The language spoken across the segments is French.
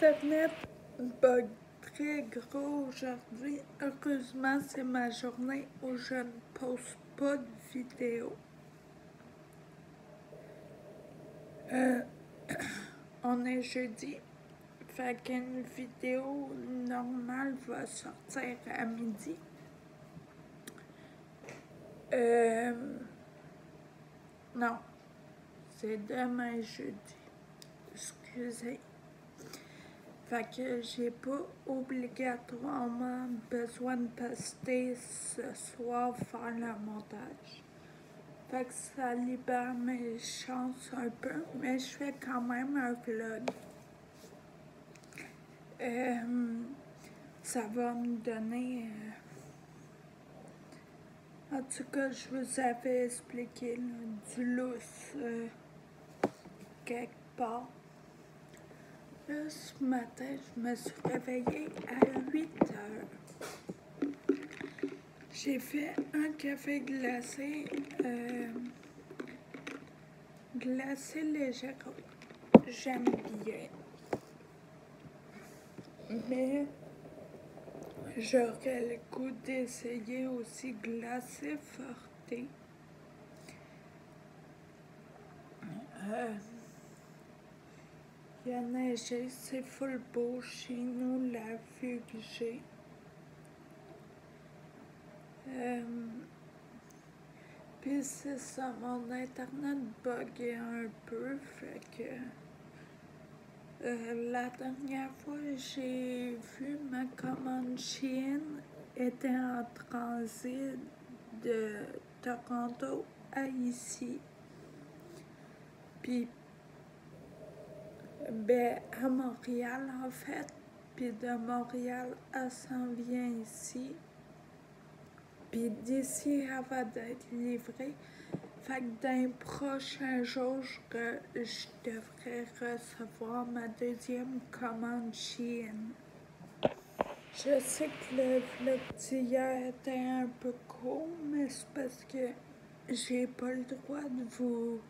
Internet bug très gros aujourd'hui. Heureusement, c'est ma journée où je ne poste pas de vidéo. On est jeudi, fait qu'une vidéo normale va sortir à midi. Non, c'est demain jeudi. Excusez. Fait que j'ai pas obligatoirement besoin de poster ce soir faire le montage. Fait que ça libère mes chances un peu, mais je fais quand même un vlog. Ça va me donner... en tout cas, je vous avais expliqué là, du lousse quelque part. Là, ce matin, je me suis réveillée à 8 heures. J'ai fait un café glacé, glacé léger. J'aime bien. Mais j'aurais le goût d'essayer aussi glacé forté. Il y a neigé, c'est full beau chez nous, la vue que j'ai. Puis c'est ça, mon internet buguait un peu, fait que la dernière fois j'ai vu ma commande Chine était en transit de Toronto à ici. Puis à Montréal en fait, puis de Montréal elle s'en vient ici. Puis d'ici, elle va être livrée. Fait que dans les prochains jours, je devrais recevoir ma deuxième commande Chine. Je sais que le vlog d'hier était un peu court, mais c'est parce que j'ai pas le droit de vous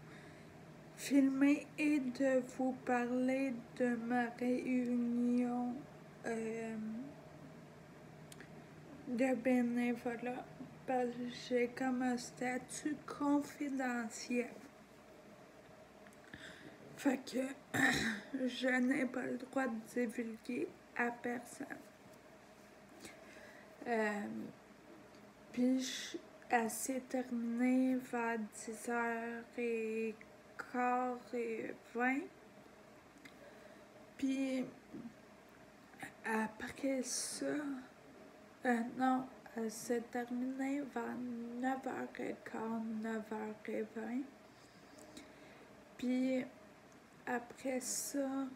filmer et de vous parler de ma réunion de bénévolat. Parce que j'ai comme un statut confidentiel. Fait que je n'ai pas le droit de divulguer à personne. Puis elle s'est terminée vers 10h15 et 20. Puis après ça, non, elle s'est terminée vers 9h15, 9h20. Puis après ça,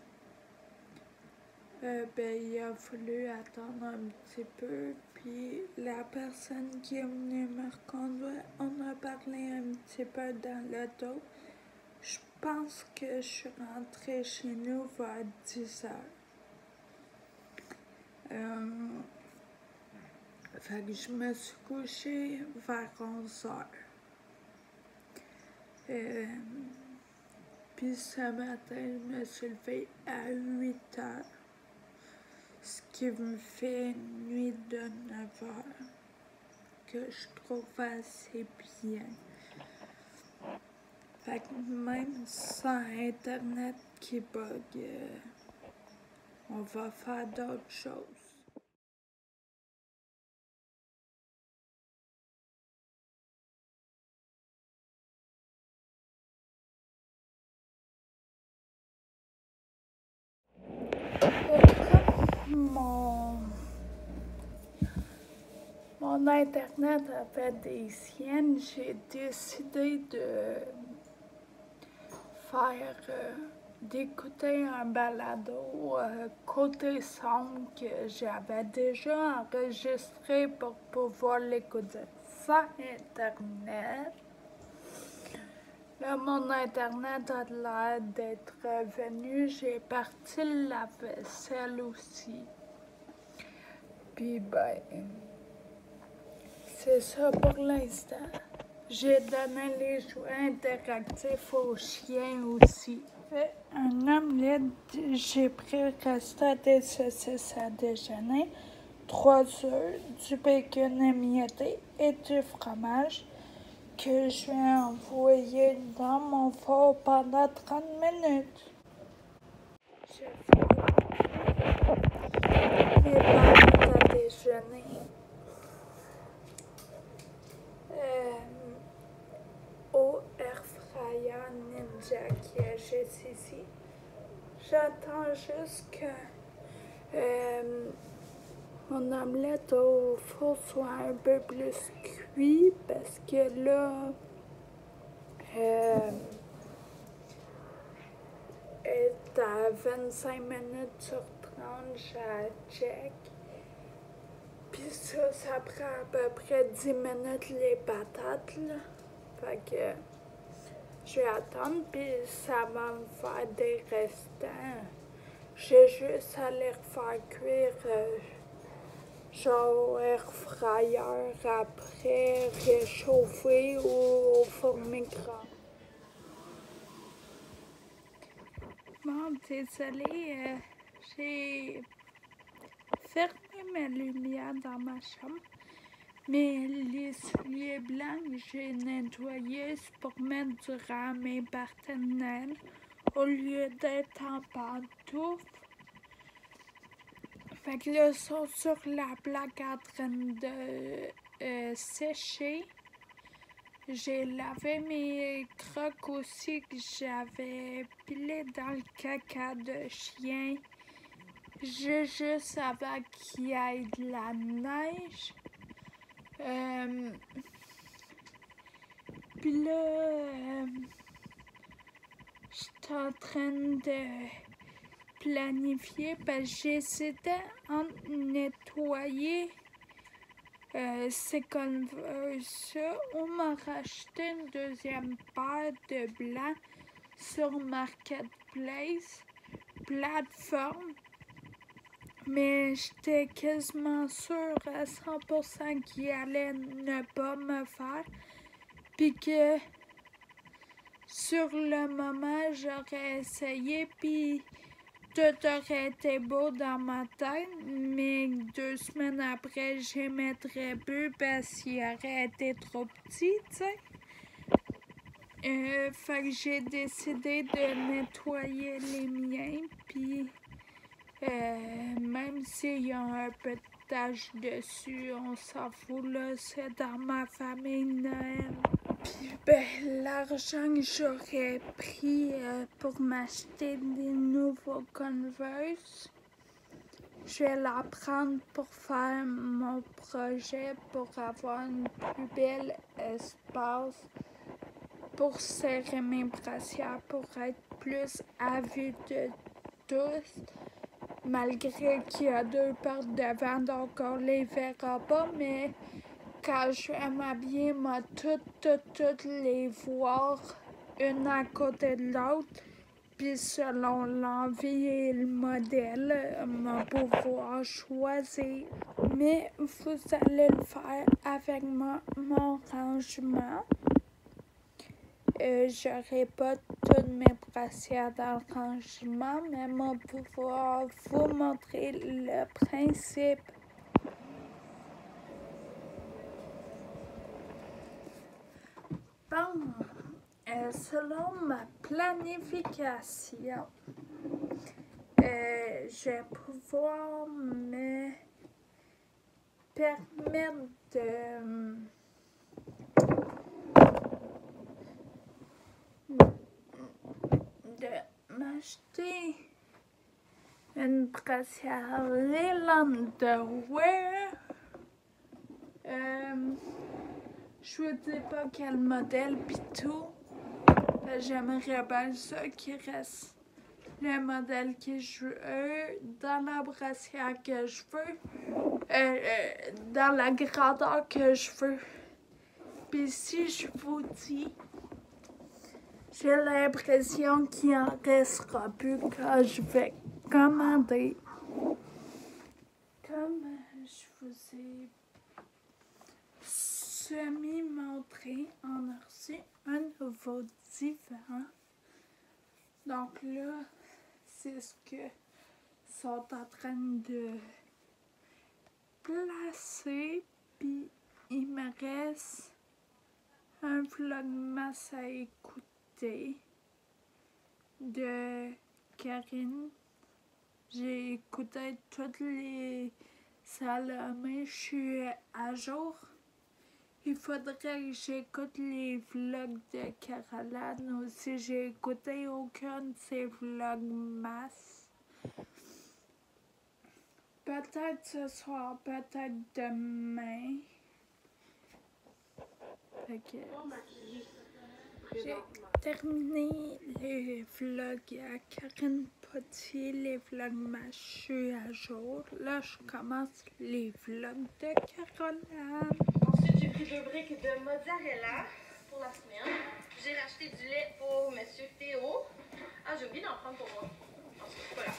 il a fallu attendre un petit peu. Puis la personne qui est venue me reconduire, on a parlé un petit peu dans l'auto. Je pense que je suis rentrée chez nous vers 10h. Fait que je me suis couchée vers 11h. Puis ce matin, je me suis levée à 8h. Ce qui me fait une nuit de 9h. Que je trouve assez bien. Fait que même sans Internet qui bug, on va faire d'autres choses. Mon Internet a fait des siennes, j'ai décidé de faire, d'écouter un balado côté son que j'avais déjà enregistré pour pouvoir l'écouter sans Internet. Là, mon Internet a l'air d'être revenu, j'ai parti la vaisselle aussi. Puis c'est ça pour l'instant. J'ai donné les jouets interactifs aux chiens aussi. fait un omelette. J'ai pris le restant des saucisses à déjeuner, 3 œufs, du bacon émietté et du fromage que je vais envoyer dans mon four pendant 30 minutes. Je fais mes pâtes à déjeuner. Au air fryer Ninja qui est juste ici. J'attends juste que mon omelette au four soit un peu plus cuit parce que là, elle est à 25 minutes sur 30, je check. Puis ça prend à peu près 10 minutes les patates, là. Fait que je vais attendre, puis ça va me faire des restants. J'ai juste à les faire cuire, genre au air fryer après, réchauffer ou au four micro. Bon, désolée, j'ai fermé mes lumières dans ma chambre. Mais les souliers blancs, j'ai nettoyé pour mettre durant mes parties de Noël au lieu d'être en pantoufles. Fait que là, ils sont sur la plaque en train de sécher. J'ai lavé mes crocs aussi que j'avais pilé dans le caca de chien. Juste avant qu'il y ait de la neige. Puis là, j'étais en train de planifier parce que j'hésitais à nettoyer ces Converse ou m'en racheter une deuxième paire de blancs sur Marketplace, plateforme. Mais j'étais quasiment sûre à 100% qu'il allait ne pas me faire. Puis que sur le moment, j'aurais essayé, puis tout aurait été beau dans ma tête, mais 2 semaines après, j'aimerais plus parce qu'il aurait été trop petit, tu sais. Fait que j'ai décidé de nettoyer les miens, puis même s'il y a un peu de tache dessus, on s'en fout, là, c'est dans ma famille Noël. Puis ben, l'argent que j'aurais pris pour m'acheter des nouveaux Converse, je vais la prendre pour faire mon projet, pour avoir un plus bel espace, pour serrer mes brassières, pour être plus à vue de tous. Malgré qu'il y a 2 portes devant, donc on les verra pas, mais quand je vais m'habiller, moi, toutes les voir, une à côté de l'autre, puis selon l'envie et le modèle, m'a pouvoir choisir. Mais vous allez le faire avec mon rangement. J'aurai pas toutes mes brassières dans le rangement, mais moi pouvoir vous montrer le principe. Bon, selon ma planification, je vais pouvoir me permettre de m'acheter une brassière Underwear. Je vous dis pas quel modèle pis tout. J'aimerais bien ça qui reste le modèle que je veux dans la brassière que je veux, dans la grandeur que je veux. Puis si je vous dis, j'ai l'impression qu'il en restera plus quand je vais commander. Comme je vous ai semi-montré, on a reçu un nouveau divan Donc là, c'est ce que sont en train de placer. Puis il me reste un vlogmas à écouter de Karine. J'ai écouté toutes les Salomé, je suis à jour. Il faudrait que j'écoute les vlogs de Caroline aussi. J'ai écouté aucun de ses vlogmas. Peut-être ce soir, peut-être demain. Okay. J'ai terminé les vlogs à Karine Potier, les vlogmas, je suis à jour. Là, je commence les vlogs de Caroline. Ensuite, j'ai pris 2 briques de mozzarella pour la semaine. J'ai racheté du lait pour Monsieur Théo. Ah, j'ai oublié d'en prendre pour moi. Ensuite, c'est pas grave.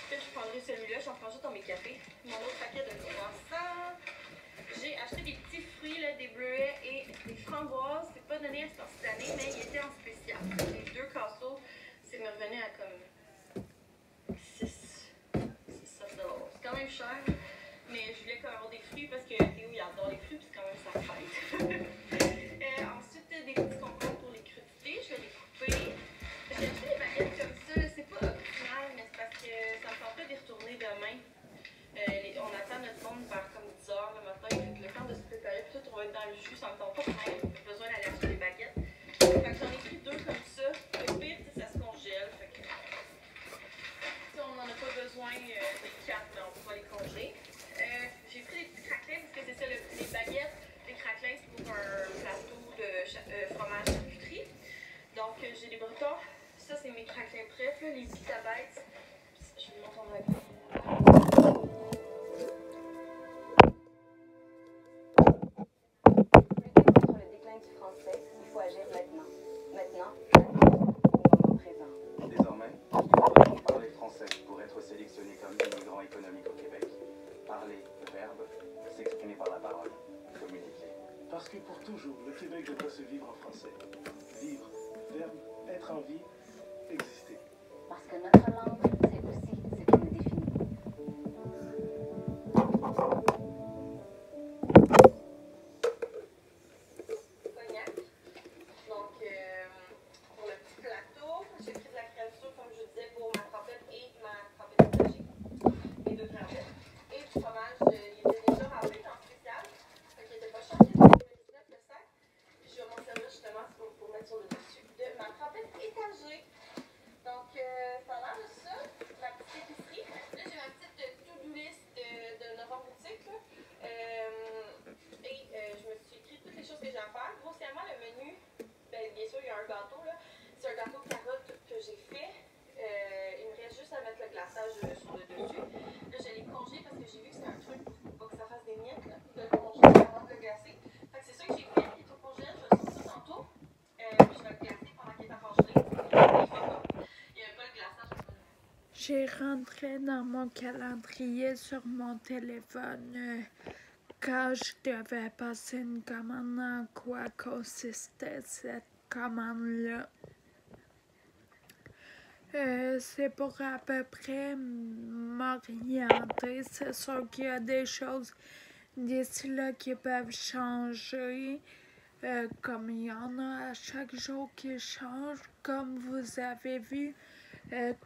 Peut-être que je prendrai celui-là, j'en prends juste dans mes cafés. Mon autre paquet de croissants. J'ai acheté des petits fruits, là, des bleuets et des framboises. C'est pas donné à cette année, mais il était en spécial. Les 2 casseaux, c'est me revenu à comme 6 $. C'est quand même cher, mais je voulais quand même avoir des fruits parce que Théo il adore les fruits, puis c'est quand même sa fête. Ensuite, des petits concombres pour les crudités, je vais les couper. J'ai acheté des baguettes comme ça, c'est pas optimal, mais c'est parce que ça me tenterait d'y retourner demain. On attend notre monde vers comme 10 h le matin, donc le temps de se préparer, puis tout, on va être dans le jus, ça me tente pas quand même, j'ai besoin d'aller acheter des baguettes. Fait que j'en ai pris 2 comme ça, le pire, ça se congèle, fait que on n'en a pas besoin des 4, mais on va les congeler. J'ai pris des petits craquelins parce que c'est ça, les baguettes, les craquelins, c'est pour un plateau de fromage charcuterie. Donc, j'ai des bretons. Ça, c'est mes craquelins prêts, là, les petits tabacs. Je vais vous montrer en contre le déclin du français, il faut agir maintenant. Maintenant, au moment présent. Désormais, il faudra parler français pour être sélectionné comme immigrant économique au Québec. Parler, verbe, s'exprimer par la parole, communiquer. Parce que pour toujours, le Québec devrait se vivre en français. Vivre, verbe, être en vie, exister. Parce que notre langue, c'est aussi ce qui nous définit. Cognac. Donc, pour le petit plateau, j'ai pris de la crème sûre, comme je disais, pour ma crêpette et ma crêpette étagée. Les 2 crêpettes. Et du fromage, il était déjà rempli en spécial. Fait qu'il était pas cher, il était 19 le sac. Puis je vais m'en servir justement pour mettre sur le dessus de ma crêpette étagée. Donc, ça a l'air de ça, ma petite épicerie. Là, j'ai ma petite to-do list de novembre boutique. Je me suis écrit toutes les choses que j'ai à faire. Grossièrement, le menu, bien sûr, il y a un gâteau. C'est un gâteau de carottes que j'ai fait. Il me reste juste à mettre le glaçage sur le dessus. Là, je l'ai congé parce que j'ai vu que c'est un truc pour pas que ça fasse des miettes, là, de le congeler avant de le glacer. Fait que c'est ça que j'ai fait. Il est au congèle, je vais le sortir tantôt. Puis je vais le glacer pendant qu'il est encore gelé. Il n'y a pas le glaçage. J'ai rentré dans mon calendrier sur mon téléphone quand je devais passer une commande, en quoi consistait cette commande-là. C'est pour à peu près m'orienter. C'est sûr qu'il y a des choses d'ici là qui peuvent changer. Comme il y en a à chaque jour qui changent, comme vous avez vu.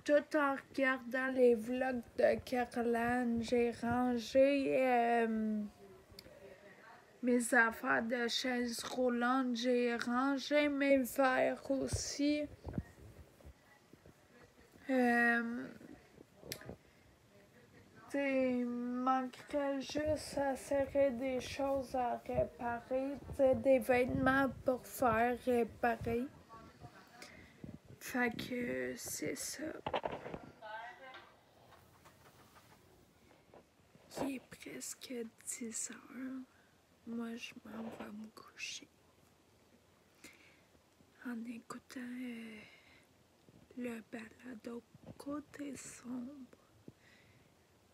Tout en regardant les vlogs de Caroline, j'ai rangé mes affaires de chaise roulante, j'ai rangé mes verres aussi. Il manquerait juste à serrer des choses à réparer, des vêtements pour faire réparer. Fait que c'est ça. Il est presque 10 heures. Moi, je m'en vais me coucher. En écoutant le balado Côté sombre.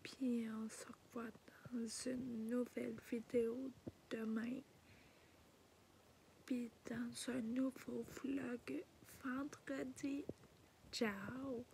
Puis on se revoit dans une nouvelle vidéo demain. Puis dans un nouveau vlog vendredi. Ciao!